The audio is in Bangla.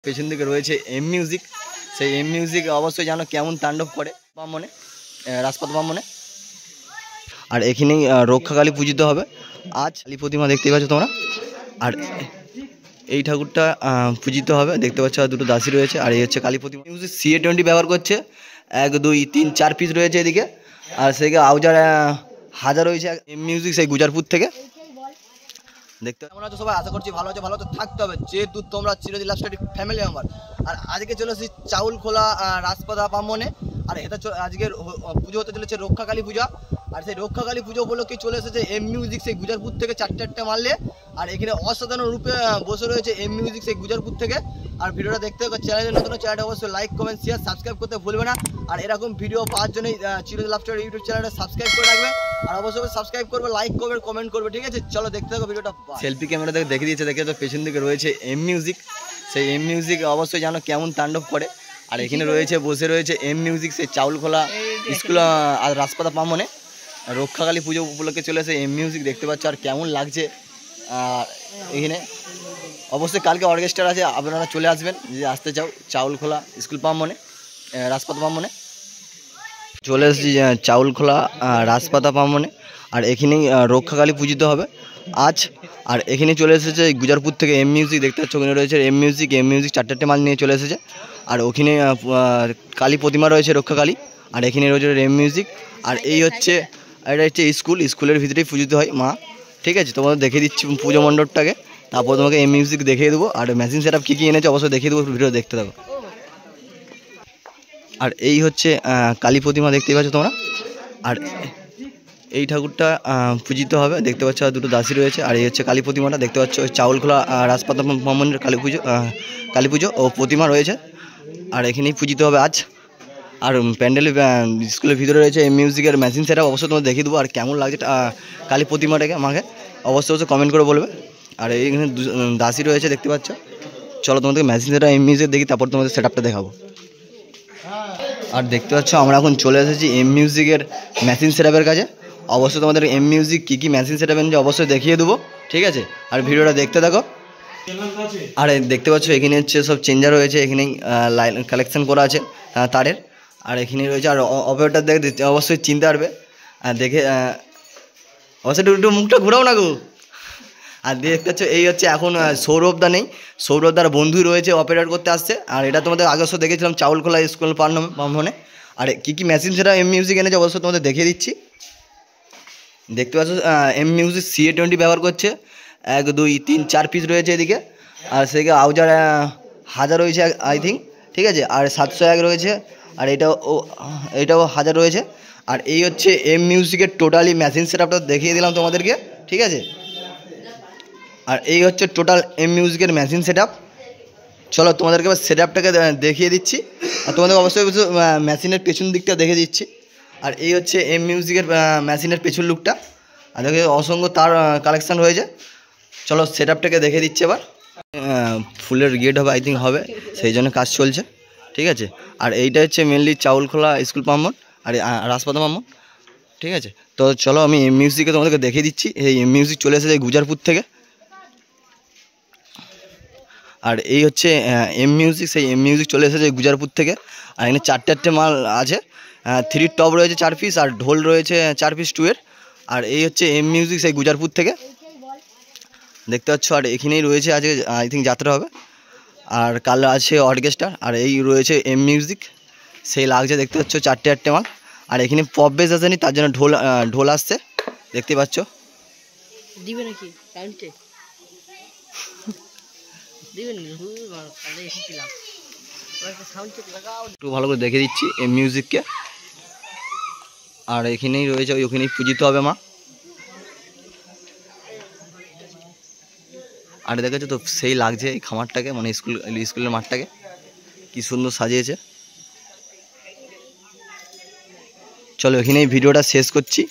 পেছন দিকে রয়েছে এম মিউজিক। সেই এম মিউজিক অবশ্যই জানো কেমন তাণ্ডব করে ব্রাহ্মণে, রাজপথ ব্রাহ্মণে। আর এখানেই রক্ষাকালী পূজিত হবে আজ। কালী প্রতিমা দেখতে পাচ্ছ তোমরা। আর এই ঠাকুরটা পূজিত হবে, দেখতে পাচ্ছ দুটো দাসী রয়েছে। আর এই হচ্ছে কালী প্রতিমা। মিউজিক CA20 ব্যবহার করছে, 1 2 3 4 পিস রয়েছে এদিকে। আর সেদিকে আউজার হাজার রয়েছে এম মিউজিক সেই গুজারপুর থেকে। দেখতে কেমন আছো সবাই, আশা করছি ভালো আছে। ভালো তো থাকতে হবে, যেহেতু তোমরা চিরদিন লাভ স্টাডি ফ্যামিলি আমার। আর আজকে চলে এসেছি চাউল খোলা রাজপথা ব্রাহ্মণে। আর এটা আজকের পুজো হতে চলেছে রক্ষাকালী পূজা। আর সেই রক্ষাকালী পুজো উপলক্ষে চলে এসেছে এম মিউজিক সেই গুজারপুর থেকে 4টে মারলে। আর এখানে অসাধারণ রূপে বসে রয়েছে এম মিউজিক সেই গুজারপুর থেকে। আর ভিডিওটা দেখতে হবে, চ্যানেলের নতুন চ্যানেলটা অবশ্যই লাইক কমেন্ট শেয়ার সাবস্ক্রাইব করতে ভুলবে না। আর এরকম ভিডিও পাওয়ার জন্য চিরদিন লাভ স্টাডি ইউটিউব চ্যানেলটা সাবস্ক্রাইব করে রাখবে। আর অবশ্যই সাবস্ক্রাইব করবে, লাইক করবে, কমেন্ট করবে, ঠিক আছে? চলো দেখতে থাকো ভিডিওটা। সেলফি ক্যামেরা থেকে দেখে দিয়েছে, দেখে তো পেছন দিকে রয়েছে এম মিউজিক। সেই এম মিউজিক অবশ্যই জানো কেমন তাণ্ডব করে। আর এখানে রয়েছে বসে রয়েছে এম মিউজিক সেই চাউল খোলা স্কুল আর রাজপথা ব্রাহ্মণে। রক্ষাকালী পুজো উপলক্ষে চলে এসে এম মিউজিক দেখতে পাচ্ছ। আর কেমন লাগছে। আর এখানে অবশ্যই কালকে অর্কেস্ট্রা আছে, আপনারা চলে আসবেন যদি আসতে চাও। চাউল খোলা স্কুল ব্রাহ্মণে, রাজপথ ব্রাহ্মণে চলে এসেছি চাউল খোলা রাজপাতা ব্রাহ্মণে। আর এখানেই রক্ষাকালী পূজিত হবে আজ। আর এখানে চলে এসেছে গুজারপুর থেকে এম মিউজিক, দেখতে পাচ্ছ ওখানে রয়েছে এম মিউজিক 4টে মাল নিয়ে চলে এসেছে। আর ওখানে কালী প্রতিমা রয়েছে রক্ষাকালী। আর এখানে রয়েছে এম মিউজিক। আর এই হচ্ছে এটা হচ্ছে স্কুলের ভিতরেই পূজিত হয় মা, ঠিক আছে? তোমাদের দেখিয়ে দিচ্ছি পুজো মণ্ডপটাকে, তারপর তোমাকে এম মিউজিক দেখিয়ে দেবো। আর মেশিন সেট আপ কী এনেছে অবশ্যই দেখিয়ে দেবো, ভিডিও দেখতে থাকো। আর এই হচ্ছে কালী প্রতিমা দেখতে পাচ্ছ তোমরা। আর এই ঠাকুরটা পূজিত হবে, দেখতে পাচ্ছ দুটো দাসী রয়েছে। আর এই হচ্ছে কালী প্রতিমাটা, দেখতে পাচ্ছ চাউল খোলা রাজপাতা ব্রাহ্মণের কালী পুজো ও প্রতিমা রয়েছে। আর এখানেই পূজিত হবে আজ। আর প্যান্ডেলের স্কুলের ভিতরে রয়েছে এই মিউজিকের মেশিন সেটা অবশ্যই তোমাদের দেখিয়ে দেবো। আর কেমন লাগছে কালী প্রতিমাটাকে আমাকে অবশ্যই কমেন্ট করে বলবে। আর এইখানে দাসী রয়েছে দেখতে পাচ্ছ। চলো তোমাদেরকে মেশিন সেটা এই মিউজিক দেখি, তারপর তোমাদের সেট আপটা দেখাবো। আর দেখতে পাচ্ছ আমরা এখন চলে এসেছি এম মিউজিকের মেশিন সেট আপের কাছে। অবশ্যই তোমাদের এম মিউজিক কী কী মেশিন সেট আপ এনেছে অবশ্যই দেখিয়ে দেবো, ঠিক আছে? আর ভিডিওটা দেখতে থাকো। আর দেখতে পাচ্ছ এখানে হচ্ছে সব চেঞ্জার রয়েছে, এখানেই লাইন কালেকশান করা আছে তারের। আর এখানে রয়েছে, আর অপারেটর দেখে অবশ্যই চিনতে পারবে। আর দেখে অবশ্যই একটু মুখটা ঘুরাও না গো। আর দেখতে পাচ্ছ এই হচ্ছে এখন সৌরভদা নেই, সৌরভদার বন্ধুই রয়েছে অপারেট করতে আসছে। আর এটা তোমাদের আগের সব দেখেছিলাম চাউল খোলা স্কুল ব্রাহ্মণে। আর কী কী মেশিন সেটা এম মিউজিক এনেছে অবশ্যই তোমাদের দেখিয়ে দিচ্ছি। দেখতে পাচ্ছ এম মিউজিক CA20 ব্যবহার করছে, 1 2 3 4 পিস রয়েছে এদিকে। আর সেদিকে আউজার হাজার রয়েছে আই থিঙ্ক, ঠিক আছে? আর 701 রয়েছে। আর এটাও হাজার রয়েছে। আর এই হচ্ছে এম মিউজিকের টোটালি মেশিন সেট আপটা দেখিয়ে দিলাম তোমাদেরকে, ঠিক আছে? আর এই হচ্ছে টোটাল এম মিউজিকের মেশিন সেট আপ। চলো তোমাদেরকে এবার সেট আপটাকে দেখিয়ে দিচ্ছি। আর তোমাদের অবশ্যই মেশিনের পেছন দিকটা দেখে দিচ্ছি। আর এই হচ্ছে এম মিউজিকের মেশিনের পেছন লুকটা। আর দেখে অসংখ্য তার কালেকশান হয়েছে। চলো সেট আপটাকে দেখে দিচ্ছি এবার। ফুলের গেট হবে আই থিঙ্ক হবে, সেই জন্য কাজ চলছে, ঠিক আছে? আর এইটা হচ্ছে মেনলি চাউল খোলা স্কুল ব্রাহ্মণ আর রাজপথা ব্রাহ্মণ, ঠিক আছে? তো চলো আমি এম মিউজিকে তোমাদেরকে দেখিয়ে দিচ্ছি। এই এম মিউজিক চলে এসেছে গুজারপুর থেকে। আর এই হচ্ছে এম মিউজিক, সেই এম মিউজিক চলে এসেছে গুজারপুর থেকে। আর এখানে 4টে মাল আছে, 3 টপ রয়েছে 4 পিস, আর ঢোল রয়েছে 4 পিস 2 এর। আর এই হচ্ছে এম মিউজিক সেই গুজারপুর থেকে, দেখতে পাচ্ছ। আর এখানেই রয়েছে আজকে আই থিঙ্ক যাত্রা হবে। আর কাল আছে অর্কেস্ট্রা। আর এই রয়েছে এম মিউজিক, সেই লাগছে দেখতে পাচ্ছ 4টে মাল। আর এখানে পপ বেস আসেনি, তার জন্য ঢোল আসছে, দেখতে পাচ্ছ। দিবে নাকি একটু ভালো করে দেখে দিচ্ছি এই মিউজিককে। আর এখানেই রয়েছে ওখানেই পূজিত হবে মা। আর দেখেছো তো সেই লাগছে এই খামারটাকে, মানে স্কুলের মাঠটাকে কি সুন্দর সাজিয়েছে। চলো এখানেই ভিডিওটা শেষ করছি।